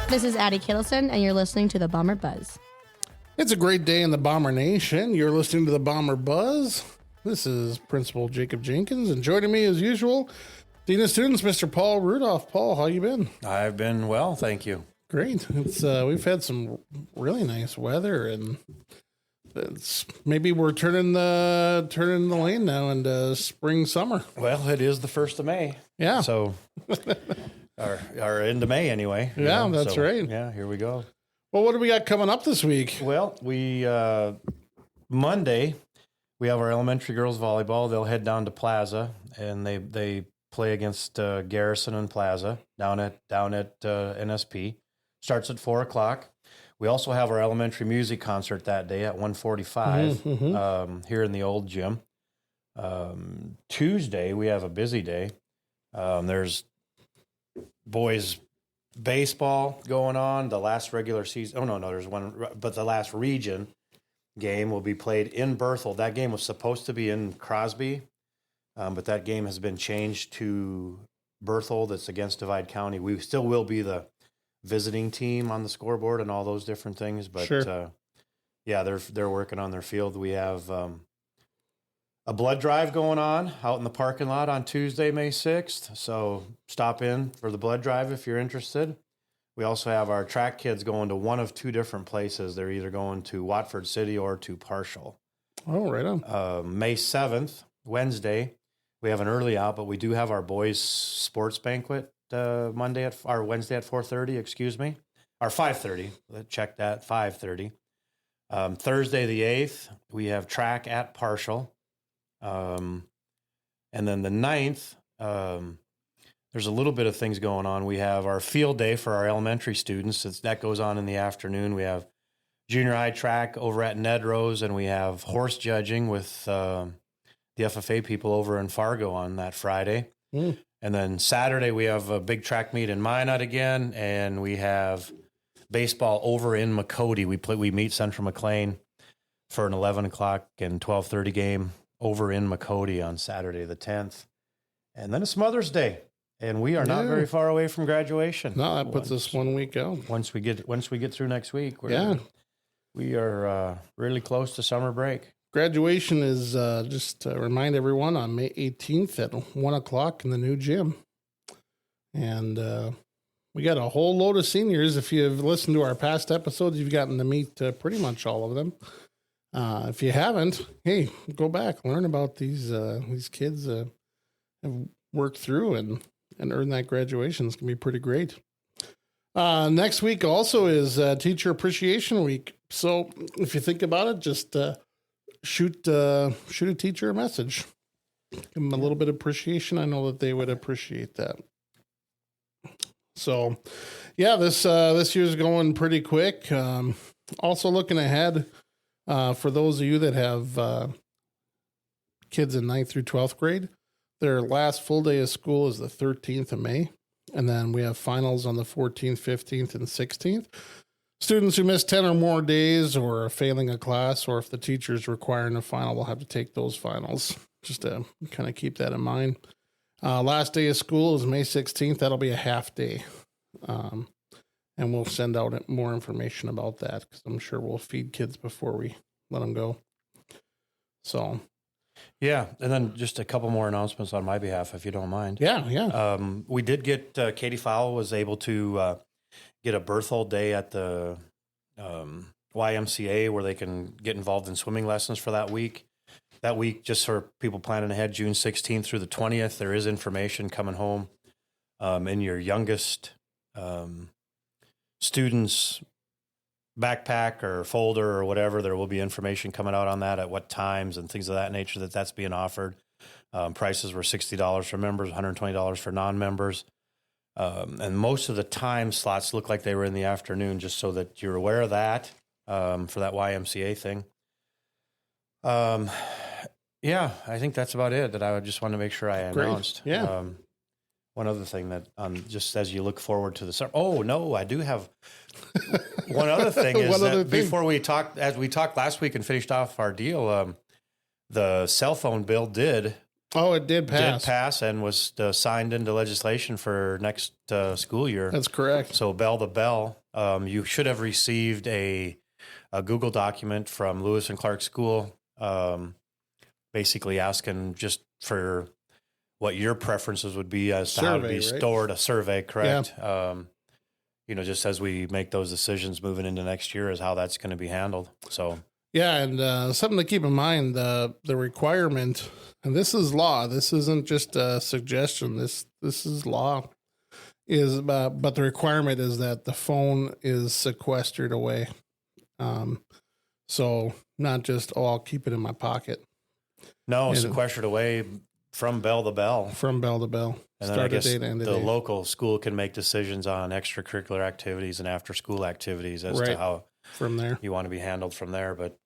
This is Addie Kittleson, and you're listening to the Bomber Buzz. It's a great day in the Bomber Nation. You're listening to the Bomber Buzz. This is Principal Jacob Jenkins, and joining me as usual, Dean of Students, Mr. Paul Rudolph. Paul, how you been? I've been well, thank you. Great. It's we've had some really nice weather, and maybe we're turning the lane now into spring summer. Well, it is the 1st of May. Yeah. So, or into May anyway. Yeah, that's right. Yeah, here we go. Well, what do we got coming up this week? Well, we Monday we have our elementary girls volleyball. They'll head down to Plaza, and they play against Garrison and Plaza down at NSP. Starts at 4:00. We also have our elementary music concert that day at 1:45 here in the old gym. Tuesday we have a busy day. There's boys baseball going on. The last regular season. Oh no, there's one, but the last region game will be played in Berthold. That game was supposed to be in Crosby, but that game has been changed to Berthold. It's against Divide County. We still will be the visiting team on the scoreboard and all those different things, but sure. They're working on their field. We have a blood drive going on out in the parking lot on Tuesday, May 6th. So stop in for the blood drive if you're interested. We also have our track kids going to one of two different places. They're either going to Watford City or to Partial. Oh, right on. May 7th, Wednesday, we have an early out, but we do have our boys' sports banquet Wednesday at 4:30, excuse me, or 5:30. Check that, 5:30. Thursday the 8th, we have track at Partial. And then the 9th, there's a little bit of things going on. We have our field day for our elementary students. That goes on in the afternoon. We have junior high track over at Nedrose, and we have horse judging with the FFA people over in Fargo on that Friday. And then Saturday, we have a big track meet in Minot again, and we have baseball over in McCody. We meet Central McLean for an 11 o'clock and 12:30 game over in McCody on Saturday the 10th. And then it's Mother's Day, and we are not very far away from graduation. No, that puts us 1 week out. Once we get through next week, we are really close to summer break. Graduation is, just to remind everyone, on May 18th at 1 o'clock in the new gym. And we got a whole load of seniors. If you've listened to our past episodes, you've gotten to meet pretty much all of them. If you haven't, hey, go back, learn about these kids have worked through and earn that graduation. It's going to be pretty great. Next week also is Teacher Appreciation Week. So if you think about it, just shoot a teacher a message. Give them a little bit of appreciation. I know that they would appreciate that. So, yeah, this year's going pretty quick. Also looking ahead, for those of you that have kids in 9th through 12th grade, their last full day of school is the 13th of May. And then we have finals on the 14th, 15th, and 16th. Students who miss 10 or more days or are failing a class, or if the teacher's requiring a final, will have to take those finals. Just to kind of keep that in mind. Last day of school is May 16th. That'll be a half day. And we'll send out more information about that, because I'm sure we'll feed kids before we let them go. So. Yeah, and then just a couple more announcements on my behalf, if you don't mind. Yeah. We did get, Katie Fowle was able to get a Berthold day at the YMCA where they can get involved in swimming lessons for that week. That week, just for people planning ahead, June 16th through the 20th, there is information coming home in your youngest student's backpack or folder or whatever. There will be information coming out on that, at what times and things of that nature that's being offered. Prices were $60 for members, $120 for non-members. And most of the time slots look like they were in the afternoon, just so that you're aware of that for that YMCA thing. Yeah, I think that's about it that I would just want to make sure I announced. Great. Yeah. One other thing that just as you look forward to the summer. Oh, no, I do have one other thing is before we talked last week and finished off our deal, the cell phone bill did Oh, it did pass. Did pass and was signed into legislation for next school year. That's correct. So bell to bell, you should have received a Google document from Lewis and Clark School, basically asking just for what your preferences would be as to how to be stored, a survey, correct? Yeah. Just as we make those decisions moving into next year is how that's going to be handled. So yeah, and something to keep in mind, the requirement, and this is law. This isn't just a suggestion. This is law. But the requirement is that the phone is sequestered away. So not just, I'll keep it in my pocket. No, sequestered away from bell to bell. From bell to bell. And then I guess the local school can make decisions on extracurricular activities and after school activities as to how from there you want to be handled from there. But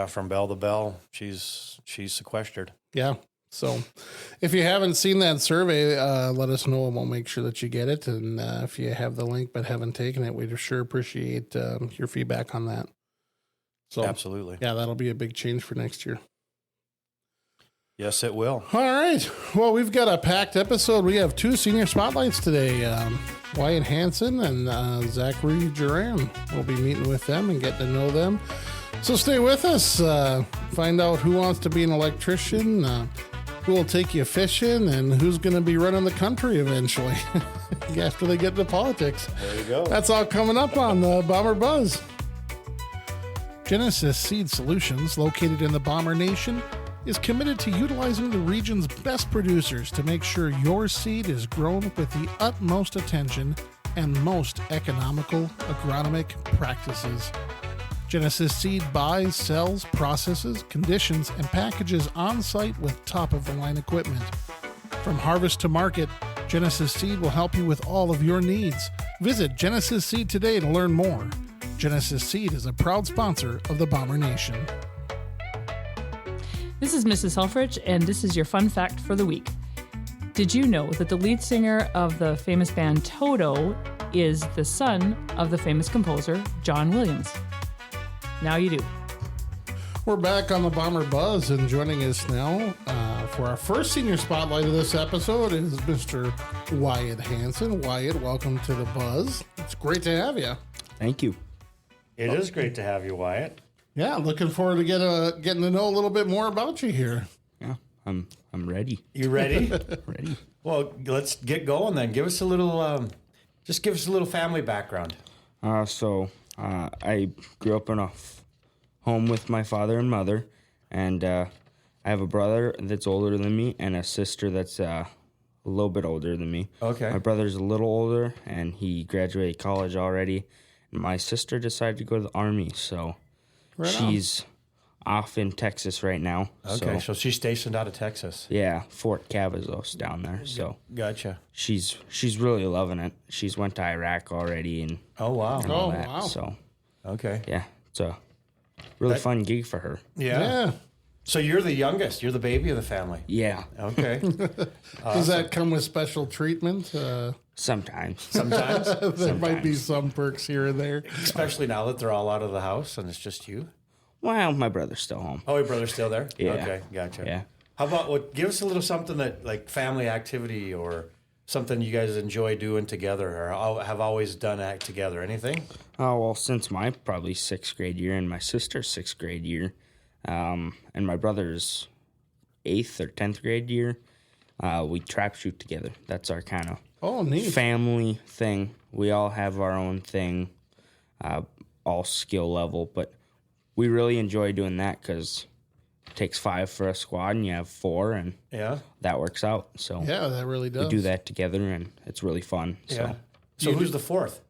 from bell to bell, she's sequestered. Yeah. So if you haven't seen that survey, let us know and we'll make sure that you get it. And if you have the link but haven't taken it, we'd sure appreciate your feedback on that. So absolutely. Yeah, that'll be a big change for next year. Yes, it will. All right. Well, we've got a packed episode. We have 2 senior spotlights today. Wyatt Hansen and Zachary Jiran. We'll be meeting with them and getting to know them. So stay with us. Find out who wants to be an electrician, who will take you fishing, and who's going to be running the country eventually after they get into politics. There you go. That's all coming up on the Bomber Buzz. Genesis Seed Solutions, located in the Bomber Nation, is committed to utilizing the region's best producers to make sure your seed is grown with the utmost attention and most economical agronomic practices. Genesis Seed buys, sells, processes, conditions, and packages on-site with top-of-the-line equipment. From harvest to market, Genesis Seed will help you with all of your needs. Visit Genesis Seed today to learn more. Genesis Seed is a proud sponsor of the Bomber Nation. This is Mrs. Selfridge, and this is your fun fact for the week. Did you know that the lead singer of the famous band Toto is the son of the famous composer John Williams? Now you do. We're back on the Bomber Buzz, and joining us now for our first senior spotlight of this episode is Mr. Wyatt Hansen. Wyatt, welcome to the Buzz. It's great to have you. Thank you. It is great to have you, Wyatt. Yeah, looking forward to getting to know a little bit more about you here. Yeah, I'm ready. You ready? Ready. Well, let's get going then. Give us a little, just give us a little family background. I grew up in a home with my father and mother, and I have a brother that's older than me and a sister that's a little bit older than me. Okay. My brother's a little older, and he graduated college already. And my sister decided to go to the Army, so she's off in Texas right now. Okay, so she's stationed out of Texas. Yeah, Fort Cavazos down there. So gotcha. She's really loving it. She's went to Iraq already, and oh wow, and all that. So okay, yeah, it's a really fun gig for her. Yeah. So you're the youngest. You're the baby of the family. Yeah. Okay. Does that come with special treatment? Sometimes. Sometimes. There might be some perks here and there. Especially now that they're all out of the house and it's just you. Well, my brother's still home. Oh, your brother's still there? Yeah. Okay, gotcha. Yeah. How about, give us a little something that, like family activity or something you guys enjoy doing together or have always done together. Anything? Oh, well, since my probably 6th grade year and my sister's 6th grade year, and my brother's 8th or 10th grade year, we trap shoot together. That's our kind of neat family thing. We all have our own thing, all skill level, but we really enjoy doing that because it takes 5 for a squad and you have 4, and that works out. So yeah, that really does. We do that together, and it's really fun. Yeah. So who's the 4th?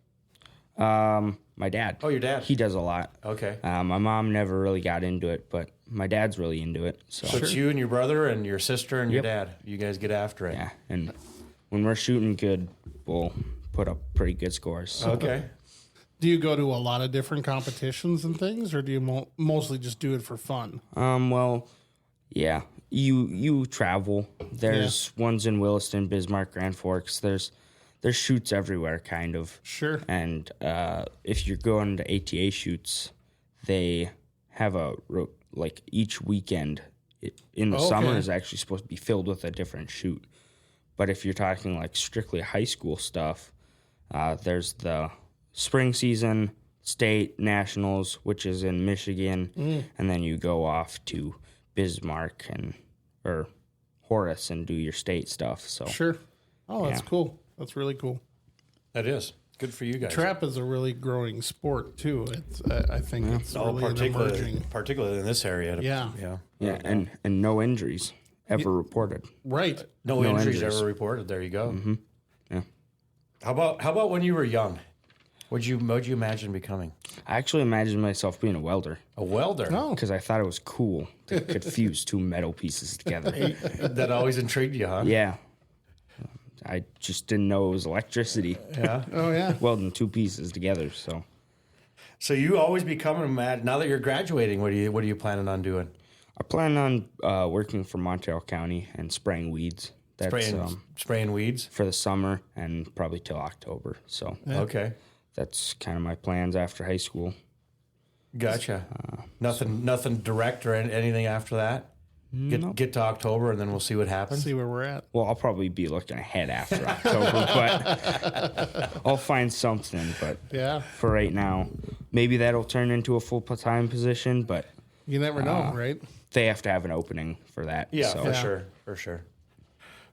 My dad. Oh, your dad. He does a lot. Okay. My mom never really got into it, but my dad's really into it. So it's you and your brother and your sister and your dad. You guys get after it. Yeah, and when we're shooting good, we'll put up pretty good scores. So. Okay. Do you go to a lot of different competitions and things, or do you mostly just do it for fun? Well, yeah. You travel. There's ones in Williston, Bismarck, Grand Forks. There's shoots everywhere, kind of. Sure. And if you're going to ATA shoots, they have each weekend in the Okay. summer is actually supposed to be filled with a different chute. But if you're talking like strictly high school stuff, there's the spring season, state, nationals, which is in Michigan, and then you go off to Bismarck or Horace and do your state stuff. So Sure. Oh, that's Yeah. cool. That's really cool. That is good for you guys. Trap is a really growing sport too. It's I think it's Oh, really an emerging. particularly in this area. Yeah. yeah. and no injuries ever reported. Right. No, No injuries injuries. ever reported. There you go. Mm-hmm. Yeah. How about when you were young? What'd you imagine becoming? I actually imagined myself being a welder A welder. Oh. because I thought it was cool to could fuse two metal pieces together. That always intrigued you, huh? Yeah. I just didn't know it was electricity. Yeah. Oh yeah. Welding two pieces together. So So you always becoming mad. Now that you're graduating, what are you planning on doing? I plan on working for Montreal County and spraying weeds. That's Spraying weeds. for the summer and probably till October. So Okay. that's kind of my plans after high school. Gotcha. Nothing direct or anything after that. Get to October and then we'll see what happens. See where we're at. Well, I'll probably be looking ahead after October, but I'll find something. But Yeah. for right now, maybe that'll turn into a full-time position, but You never know, right? they have to have an opening for that. Yeah, so.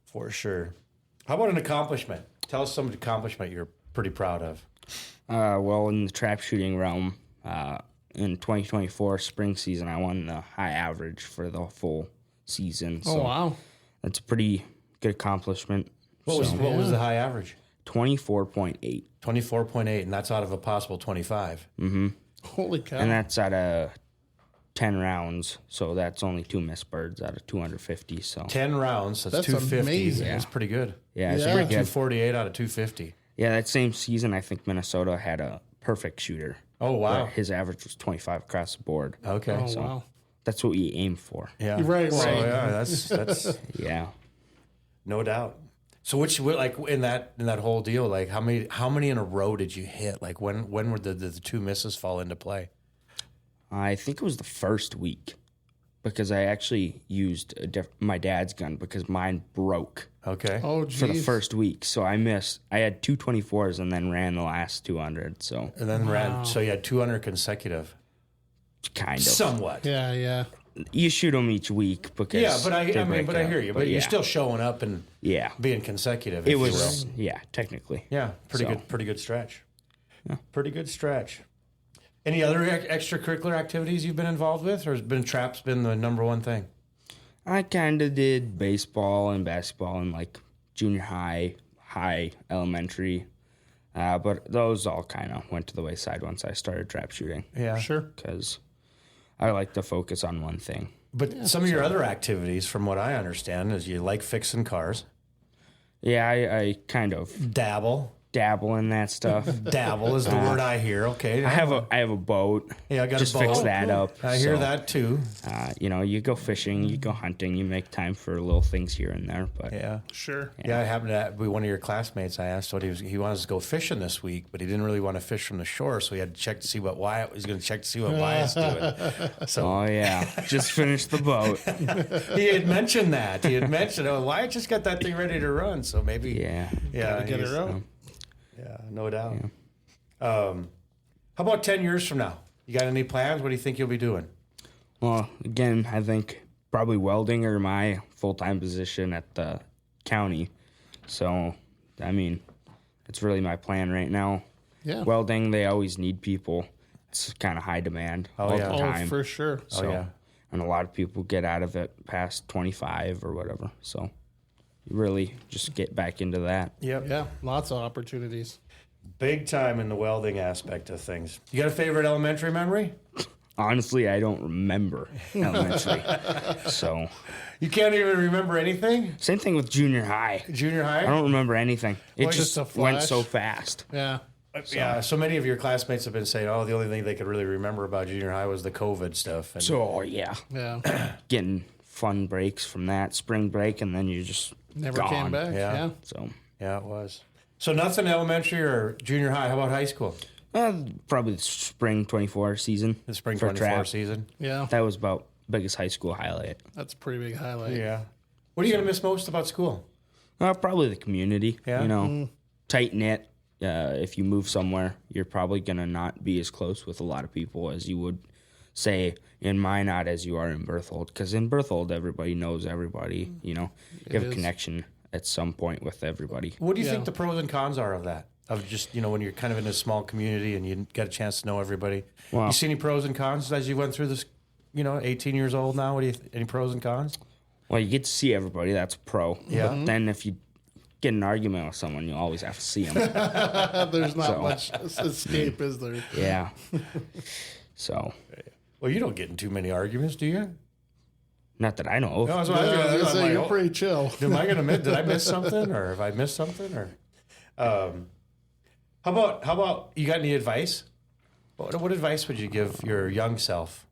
for sure. How about an accomplishment? Tell us some accomplishment you're pretty proud of. Well, in the trap shooting realm, in 2024 spring season, I won the high average for the full season. So Oh wow. that's a pretty good accomplishment. What was the high average? 24.8. 24.8, and that's out of a possible 25. Holy cow. And that's out of 10 rounds, so that's only 2 missed birds out of 250. So 10 rounds, that's That's 250. amazing. That's pretty good. yeah, it's Yeah. pretty good. 248 out of 250. Yeah, that same season, I think Minnesota had a perfect shooter. Oh, wow. where his average was 25 across the board. Okay. Oh wow. That's what we aim for. Yeah. Right, So, right. yeah, that's Yeah. no doubt. So like in that whole deal, like how many in a row did you hit? Like when were the two misses fall into play? I think it was the first week because I actually used my dad's gun because mine broke Okay. Oh geez. for the first week. So I missed. I had 224s and then ran the last 200. So And then so you had 200 consecutive. kind of. Somewhat. Yeah, yeah. You shoot them each week because Yeah, but I they mean, break I out. hear you. But you're yeah. still showing up and Yeah. being consecutive. It if you was, will. yeah, technically. Yeah, pretty So. good. Pretty good stretch. Yeah. Pretty good stretch. Any other extracurricular activities you've been involved with, or has traps been the number one thing? I kind of did baseball and basketball in like junior high, elementary. But those all kind of went to the wayside once I started trap shooting Yeah, Sure. because I like to focus on one thing. But some of your other activities, from what I understand, is you like fixing cars, Yeah, I kind of dabble. dabble in that stuff. Dabble is the word I hear. Okay, I have a boat. Yeah, I got a Just fix boat. that up. I hear So, that too. You go fishing, you go hunting, you make time for little things here and there. But Yeah. Sure. Yeah, I happened to be one of your classmates. I asked what he wanted to go fishing this week, but he didn't really want to fish from the shore, so he had to check to see what Wyatt was going to check to see what Wyatt's doing. So oh yeah, just finished the boat. he had mentioned that. He had mentioned, oh, Wyatt just got that thing ready to run, so maybe Yeah. yeah, Get he's- her out. Yeah, no doubt. How about 10 years from now? You got any plans? What do you think you'll be doing? Well, again, I think probably welding or my full-time position at the county. So, I mean, it's really my plan right now. Yeah. Welding, they always need people. It's kind of high demand all yeah. the Oh, time. for sure. So, yeah. and a lot of people get out of it past 25 or whatever. So, you really just get back into that. Yep. Yeah. Lots of opportunities. Big time in the welding aspect of things. You got a favorite elementary memory? Honestly, I don't remember elementary. So, You can't even remember anything? same thing with junior high. Junior I high? don't remember anything. It Well, just just a went flash. so fast. Yeah. Yeah, so many of your classmates have been saying, oh, the only thing they could really remember about junior high was the COVID stuff. And So, yeah, Yeah. getting fun breaks from that spring break, and then you just Never gone. came back. Yeah. Yeah. So, yeah, it was. So nothing elementary or junior high. How about high school? probably the spring 24 season. The spring for 24 trap. season? Yeah. That was about biggest high school highlight. That's a pretty big highlight. Yeah. What are you going to miss most about school? Probably the community. Yeah? You know, tight knit. If you move somewhere, you're probably going to not be as close with a lot of people as you would, say, in Minot as you are in Berthold. Because in Berthold, everybody knows everybody. You know, you have a connection at some point with everybody. What do you think the pros and cons are of that? Of just, you know, when you're kind of in a small community and you get a chance to know everybody. Well, you see any pros and cons as you went through this, you know, 18 years old now? What do you any pros and cons? Well, you get to see everybody. That's a pro. Yeah. But then if you get in an argument with someone, you always have to see them. There's not much escape, is there? Yeah. So. Well, you don't get in too many arguments, do you? Not that I know of. No, that's what I was gonna- So I'm you're like, pretty chill. Am I gonna miss? Did I miss something, or have I missed something, or? How about you got any advice? What advice would you give your young self?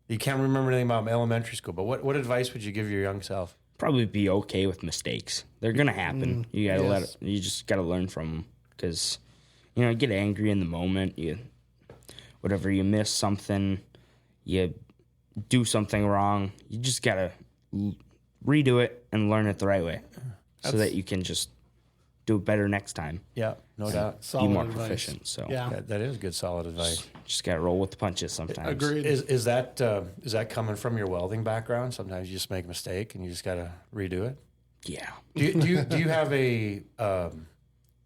You can't remember anything about elementary school, but what advice would you give your young self? Probably be okay with mistakes. They're gonna happen. You gotta You just gotta learn from them because, you know, you get angry in the moment. You miss something, you do something wrong. You just gotta redo it and learn it the right way, so that you can just do it better next time. Yeah, no doubt. Solid be more advice. proficient. So Yeah. That is good, solid advice. just gotta roll with the punches sometimes. Agreed. Is that coming from your welding background? Sometimes you just make a mistake and you just gotta redo it. Yeah. Do you have a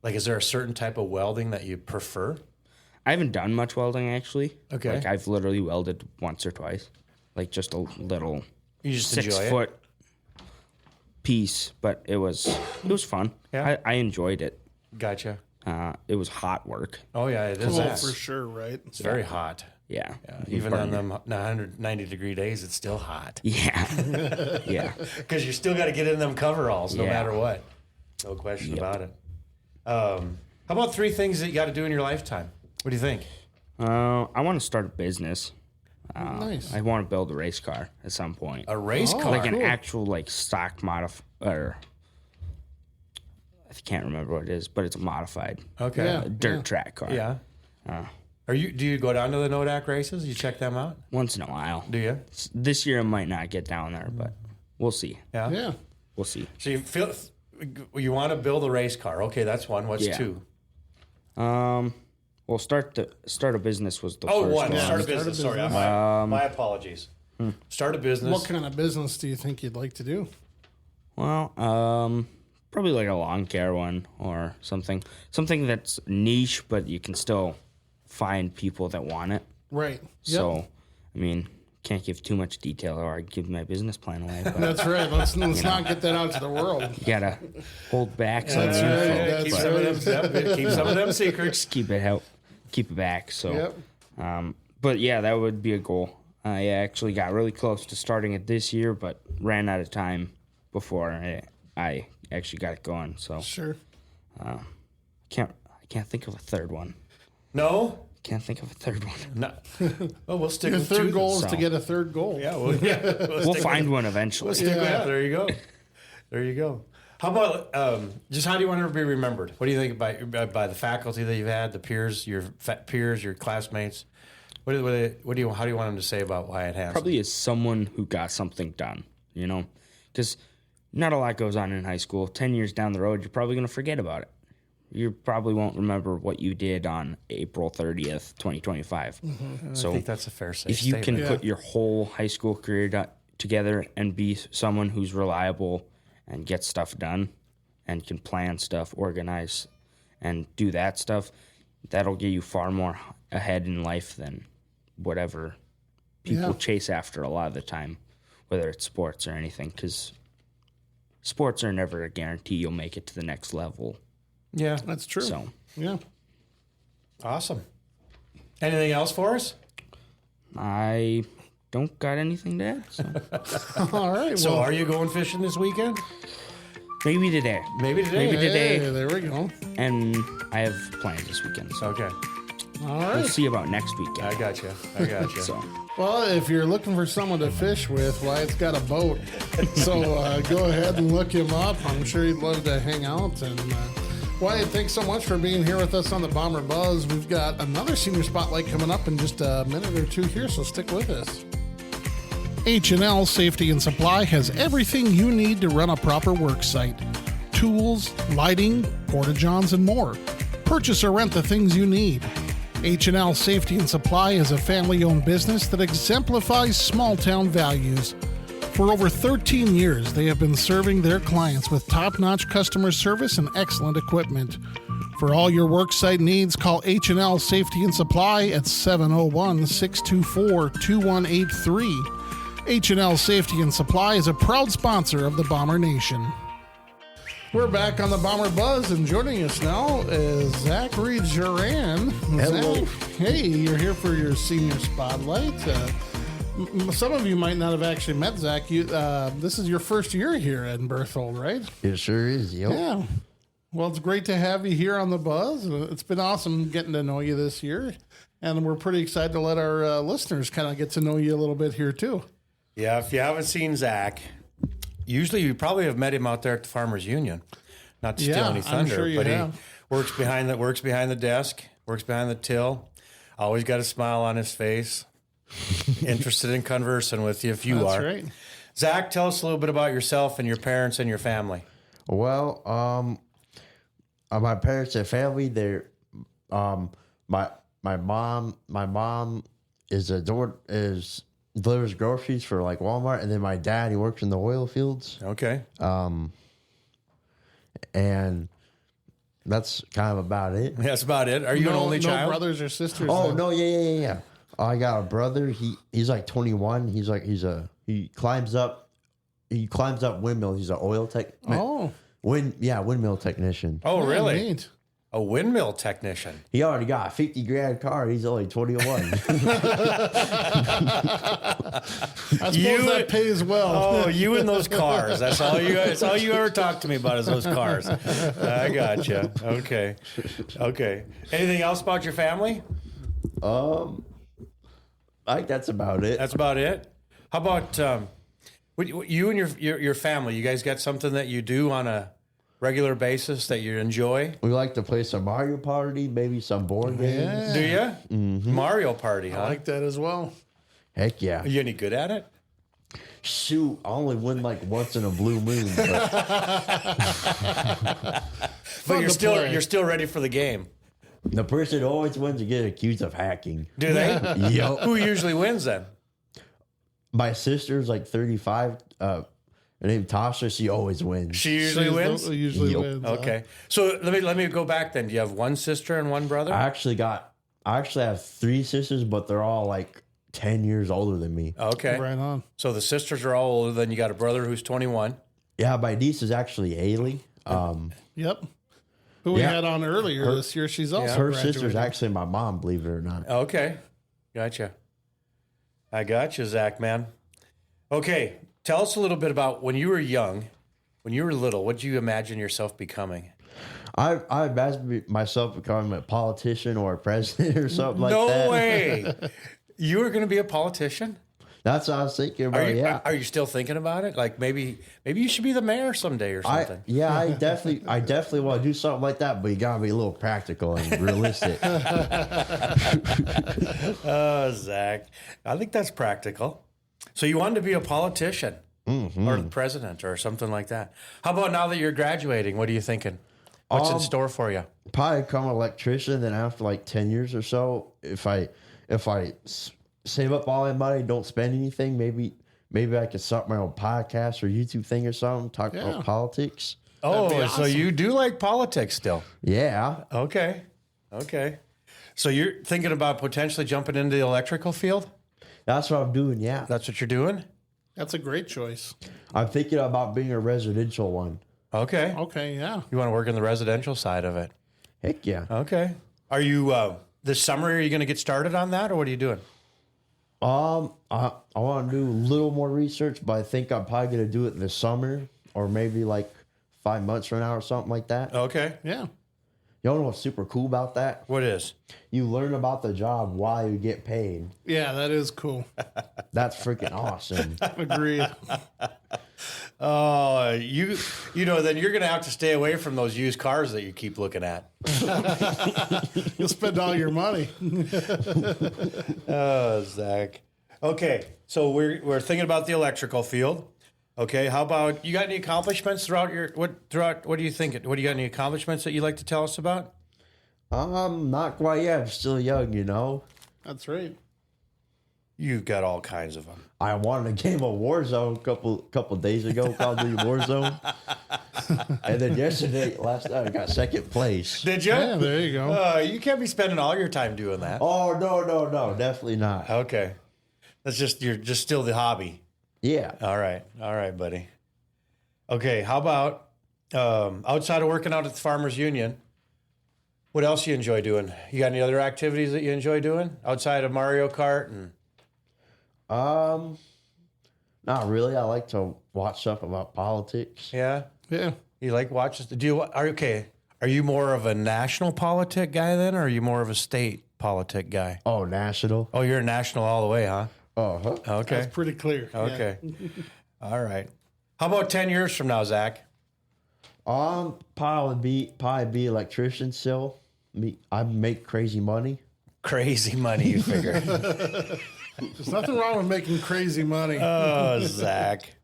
like? Is there a certain type of welding that you prefer? I haven't done much welding actually. Okay. Like I've literally welded once or twice, like just a little You just enjoy 6 it? foot piece, but it was fun. Yeah. I enjoyed it. Gotcha. It was hot work. Oh yeah, it is. Oh, that. for sure, right? It's very hot. Yeah. You Even burn on your- them 190-degree days, it's still hot. Yeah. Yeah. Because you still got to get in them coveralls no Yeah. matter what. No question about it. How about 3 things that you got to do in your lifetime? What do you think? I want to start a business. Nice. I want to build a race car at some point. A race car? Like an cool. actual like stock or I can't remember what it is, but it's a modified Okay. Yeah. dirt track car. Yeah. Do you go down to the Nodak races? You check them out? Once in a while. Do you? This year I might not get down there, but we'll see. Yeah. Yeah. We'll see. So you want to build a race car? Okay, that's one. What's Yeah. 2? Well, start a business was the Oh, first one. one. Start a Start a business. Sorry, business. my apologies. Start a business. What kind of business do you think you'd like to do? Well, probably like a lawn care one or something that's niche, but you can still find people that want it. Right. Yep. So, I mean, can't give too much detail or I'd give my business plan away. But That's right. Let's not get that out to the world. you gotta hold back some That's info, right, but keep some of them secrets. keep it back. So, Yep. but yeah, that would be a goal. I actually got really close to starting it this year, but ran out of time before I actually got it going. So Sure. I can't think of a third one. No. Can't think of a third one. No. Oh, we'll stick Your with third 2. goal is so. to get a third goal. Yeah. We'll find one eventually. We'll stick with Yeah. that. There you go. There you go. How about just how do you want to be remembered? What do you think by the faculty that you've had, the peers, your classmates? How do you want them to say about Wyatt Hansen? Probably as someone who got something done, you know, because not a lot goes on in high school. 10 years down the road, you're probably going to forget about it. You probably won't remember what you did on April 30th, 2025. So I think that's a fair if you can statement. put your whole high school career together and be someone who's reliable and gets stuff done and can plan stuff, organize, and do that stuff, that'll get you far more ahead in life than whatever people chase after a lot of the time, whether it's sports or anything, because sports are never a guarantee you'll make it to the next level. Yeah, That's true. So Yeah. awesome. Anything else for us? I don't got anything to add. So All right. So, well, are you going fishing this weekend? maybe today. Maybe today. Maybe today. hey, there we go. And I have plans this weekend. So Okay, All we'll right. see about next weekend. I got you. So Well, if you're looking for someone to fish with, Wyatt's got a boat. So go ahead and look him up. I'm sure he'd love to hang out. And Wyatt, thanks so much for being here with us on the Bomber Buzz. We've got another senior spotlight coming up in just a minute or two here, so stick with us. H&L Safety and Supply has everything you need to run a proper work site. Tools, lighting, porta-johns, and more. Purchase or rent the things you need. H&L Safety and Supply is a family-owned business that exemplifies small-town values. For over 13 years, they have been serving their clients with top-notch customer service and excellent equipment. For all your worksite needs, call H&L Safety and Supply at 701-624-2183. H&L Safety and Supply is a proud sponsor of the Bomber Nation. We're back on the Bomber Buzz, and joining us now is Zachary Jiran. Hello. Zach, hey, you're here for your senior spotlight. Some of you might not have actually met Zach. This is your first year here in Berthold, right? It sure is, yo. Yeah. Well, it's great to have you here on the Buzz. It's been awesome getting to know you this year, and we're pretty excited to let our listeners kind of get to know you a little bit here too. Yeah, if you haven't seen Zach, usually you probably have met him out there at the Farmers Union. Not to steal any thunder, I'm sure you but have. he works behind the desk, works behind the till. Always got a smile on his face. Interested in conversing with you if you That's are. right. Zach, tell us a little bit about yourself and your parents and your family. Well, my parents and family, they're my mom delivers groceries for like Walmart, and then my dad, he works in the oil fields. Okay. And that's kind of about it. That's about it. Are you an only child? No brothers or sisters? Oh no, yeah. I got a brother. He's like 21. He climbs up windmills. He's an oil tech. Windmill technician. Oh, Yeah, really? neat. A windmill technician. He already got a $50,000 car. He's only 21. I suppose that pays well. Oh, you and those cars. That's all you ever talk to me about is those cars. I gotcha. Okay. Anything else about your family? I think that's about it. That's about it. How about you and your family? You guys got something that you do on a regular basis that you enjoy? We like to play some Mario Party, maybe some board games. Do you? Mm-hmm. Mario Party, huh? I like that as well. Heck yeah. Are you any good at it? Shoot, I only win like once in a blue moon. But you're play. still ready for the game. The person who always wins to get accused of hacking. Do they? Yup. Who usually wins then? My sister's like 35. Her name Tasha. She always wins. She usually wins. Usually Yep. wins. Okay. So let me go back then. Do you have one sister and one brother? I actually have 3 sisters, but they're all like 10 years older than me. Okay. Right on. So the sisters are all older than you. Got a brother who's 21. Yeah, my niece is actually Haley. Yep. Who we Yeah. had on earlier this year. She's also Her graduated. sister's actually my mom, believe it or not. Okay. Gotcha. I gotcha, Zach, man. Okay. Tell us a little bit about when you were young, when you were little, what did you imagine yourself becoming? I imagine myself becoming a politician or a president or something like No that. way. You were going to be a politician? That's what I was thinking about. Are you still thinking about it? Like maybe you should be the mayor someday or something. I definitely want to do something like that, but you gotta be a little practical and realistic. Oh, Zach, I think that's practical. So you wanted to be a politician or the president or something like that. How about now that you're graduating? What are you thinking? What's in store for you? Probably become an electrician. Then after like 10 years or so, if I save up all my money, don't spend anything, maybe I could start my own podcast or YouTube thing or something, talk about politics. Oh, be so awesome. you do like politics still? Yeah. Okay. So you're thinking about potentially jumping into the electrical field? That's what I'm doing, yeah. That's what you're doing? That's a great choice. I'm thinking about being a residential one. Okay. Okay, yeah. You want to work in the residential side of it? Heck yeah. Okay. Are you this summer? Are you going to get started on that, or what are you doing? I want to do a little more research, but I think I'm probably going to do it this summer or maybe like 5 months from now or something like that. Okay. Yeah. You know what's super cool about that? What is? You learn about the job while you get paid. Yeah, that is cool. That's freaking awesome. Agreed. Oh, you know, then you're going to have to stay away from those used cars that you keep looking at. You'll spend all your money. Oh, Zach. Okay, so we're thinking about the electrical field. Okay, how about you got any accomplishments throughout what do you think? What do you got any accomplishments that you'd like to tell us about? Not quite yet. I'm still young, you know. That's right. You've got all kinds of them. I won a game of Warzone a couple days ago, Call of Duty Warzone. And then last night, I got second place. Did you? Yeah, there you go. You can't be spending all your time doing that. Oh, no, definitely not. Okay, you're just still the hobby. Yeah. All right, buddy. Okay, how about outside of working out at the Farmers Union? What else you enjoy doing? You got any other activities that you enjoy doing outside of Mario Kart and? Not really. I like to watch stuff about politics. Yeah. Yeah. You like watches? Are you more of a national politic guy then, or are you more of a state politic guy? Oh, national. Oh, you're a national all the way, huh? Uh-huh. Okay. That's pretty clear. Okay. All right. How about 10 years from now, Zach? Probably be electrician still. I make crazy money. Crazy money, you figure. There's nothing wrong with making crazy money. Oh, Zach.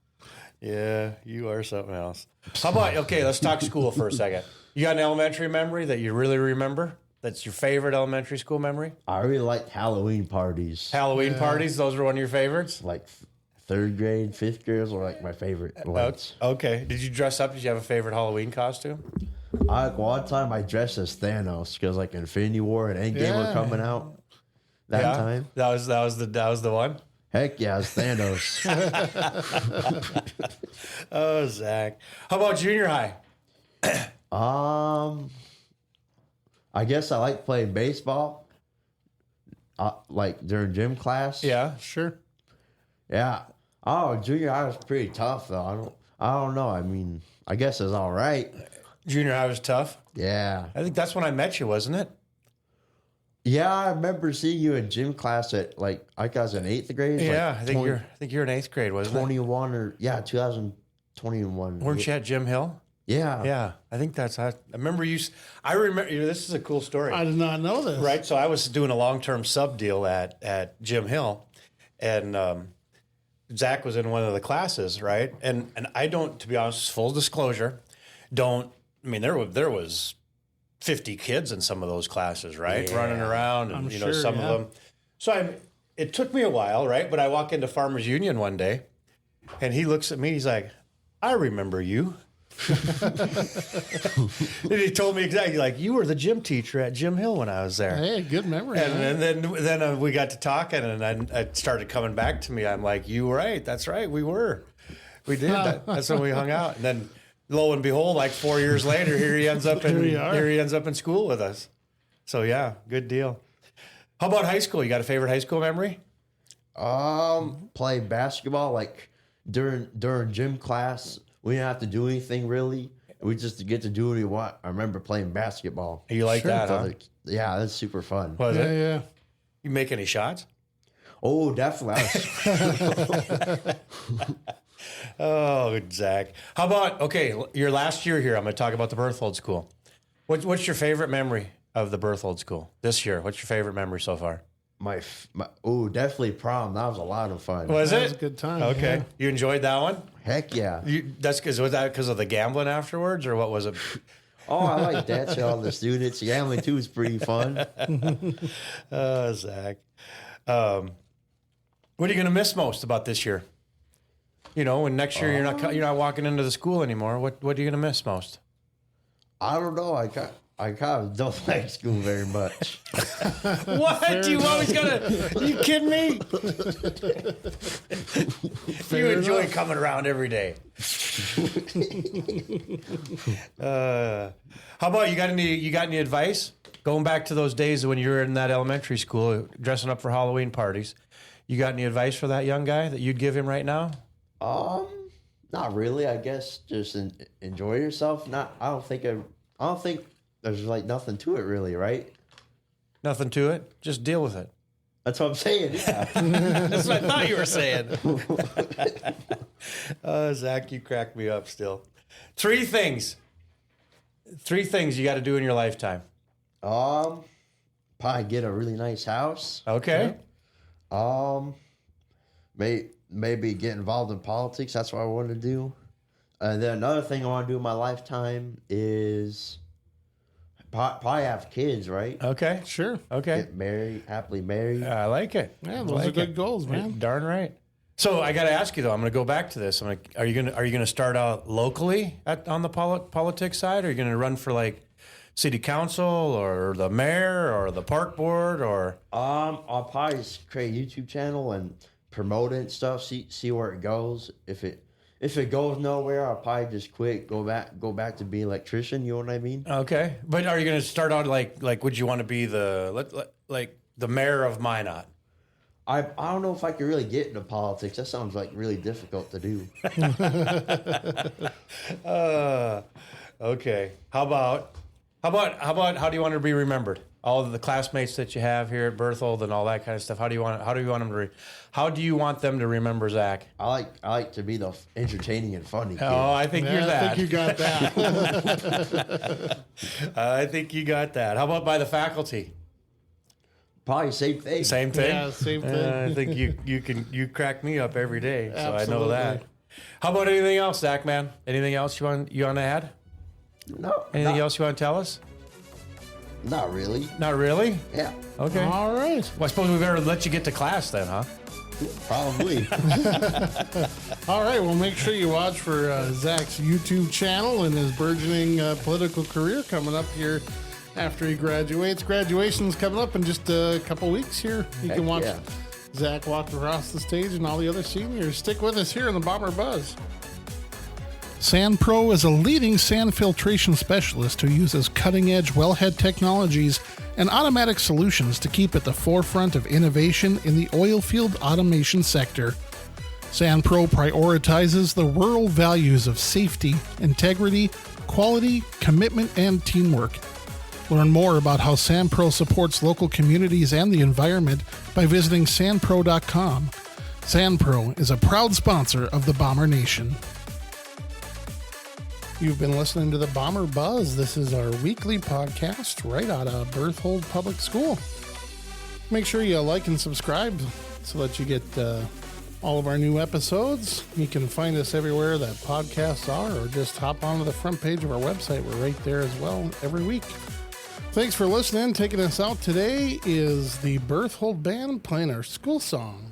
Yeah, you are something else. How about, okay, let's talk school for a second. You got an elementary memory that you really remember? That's your favorite elementary school memory? I really like Halloween parties. Halloween parties, those were one of your favorites? Like third grade, fifth grade were like my favorite ones. Okay. Did you dress up? Did you have a favorite Halloween costume? One time I dressed as Thanos because like Infinity War and Endgame were coming out that time. That was the one? Heck yeah, it's Thanos. Oh, Zach. How about junior high? I guess I like playing baseball. Like during gym class. Yeah. Sure. Yeah. Oh, junior high was pretty tough though. I don't know. I mean, I guess it's all right. Junior high was tough. Yeah. I think that's when I met you, wasn't it? Yeah, I remember seeing you in gym class at like I was in 8th grade. Yeah, like I think you're in 8th grade, wasn't 21 or 2021. it? Weren't you at Jim Hill? Yeah. Yeah, I think that's. I remember you. I remember. This is a cool story. I did not know this. Right. So I was doing a long-term sub deal at Jim Hill, and Zach was in one of the classes, right? And I don't, to be honest, full disclosure, don't. I mean, there was 50 kids in some of those classes, right? Yeah. Running around, and I'm you know, sure, some yeah. of them. So it took me a while, right? But I walk into Farmers Union one day, and he looks at me. He's like, "I remember you." And he told me exactly, like, you were the gym teacher at Jim Hill when I was there. Hey, good memory. And then we got to talking, and it started coming back to me. I'm like, you were right. That's right. We were. We did. That's when we hung out. And then, lo and behold, like 4 years later, here he ends up in school with us. So yeah, good deal. How about high school? You got a favorite high school memory? Play basketball like during gym class. We didn't have to do anything really. We just get to do what we want. I remember playing basketball. You like that, huh? Yeah, that's super fun. Was yeah, it? yeah. You make any shots? Oh, definitely. Oh, Zach. How about, okay, your last year here, I'm going to talk about the Berthold School. What's your favorite memory of the Berthold School this year? What's your favorite memory so far? Definitely prom. That was a lot of fun. Was That it? was a good time. Okay. Yeah. You enjoyed that one? Heck yeah. Was that because of the gambling afterwards, or what was it? Oh, I like dancing all the students. Gambling too is pretty fun. Oh, Zach. What are you going to miss most about this year? You know, when next year you're not walking into the school anymore. What are you going to miss most? I don't know. I kind of don't like school very much. What? You always gotta? You kidding me? You enjoy coming around every day. How about you got any advice? Going back to those days when you were in that elementary school, dressing up for Halloween parties. You got any advice for that young guy that you'd give him right now? Not really. I guess just enjoy yourself. I don't think there's like nothing to it really, right? Nothing to it. Just deal with it. That's what I'm saying. Yeah. That's what I thought you were saying. Oh, Zach, you crack me up still. Three things you got to do in your lifetime. Probably get a really nice house. Okay. maybe get involved in politics. That's what I want to do. And then another thing I want to do in my lifetime is probably have kids, right? Okay. Sure. Okay. Get married, happily married. I like it. Yeah, I those like are good it. goals, man. Darn right. So I got to ask you though. I'm going to go back to this. Are you going to start out locally on the politics side? Or are you going to run for like city council or the mayor or the park board or? I'll probably just create a YouTube channel and promote it and stuff. See where it goes. If it goes nowhere, I'll probably just quit. Go back to being an electrician. You know what I mean? Okay, but are you going to start out like would you want to be the mayor of Minot? I don't know if I could really get into politics. That sounds like really difficult to do. Okay. How about how do you want to be remembered? All of the classmates that you have here at Berthold and all that kind of stuff. How do you want them to remember Zach? I like to be the entertaining and funny kid. Oh, I think you're that. I think you got that. I think you got that. How about by the faculty? Probably same thing. Same thing. Yeah, same thing. I think you crack me up every day, so I know Absolutely. that. How about anything else, Zach? Man, anything else you want to add? No. Anything else you want to tell us? Not really. Not really. Yeah. Okay. All right. Well, I suppose we better let you get to class then, huh? Probably. All right. Well, make sure you watch for Zach's YouTube channel and his burgeoning political career coming up here after he graduates. Graduation's coming up in just a couple weeks here. You can watch yeah. Zach walk across the stage and all the other seniors. Stick with us here in the Bomber Buzz. Sand Pro is a leading sand filtration specialist who uses cutting-edge wellhead technologies and automatic solutions to keep at the forefront of innovation in the oil field automation sector. Sand Pro prioritizes the rural values of safety, integrity, quality, commitment, and teamwork. Learn more about how Sand Pro supports local communities and the environment by visiting sandpro.com. Sand Pro is a proud sponsor of the Bomber Nation. You've been listening to the Bomber Buzz. This is our weekly podcast right out of Berthold Public School. Make sure you like and subscribe so that you get all of our new episodes. You can find us everywhere that podcasts are, or just hop onto the front page of our website. We're right there as well every week. Thanks for listening. Taking us out today is the Berthold Band playing our school song.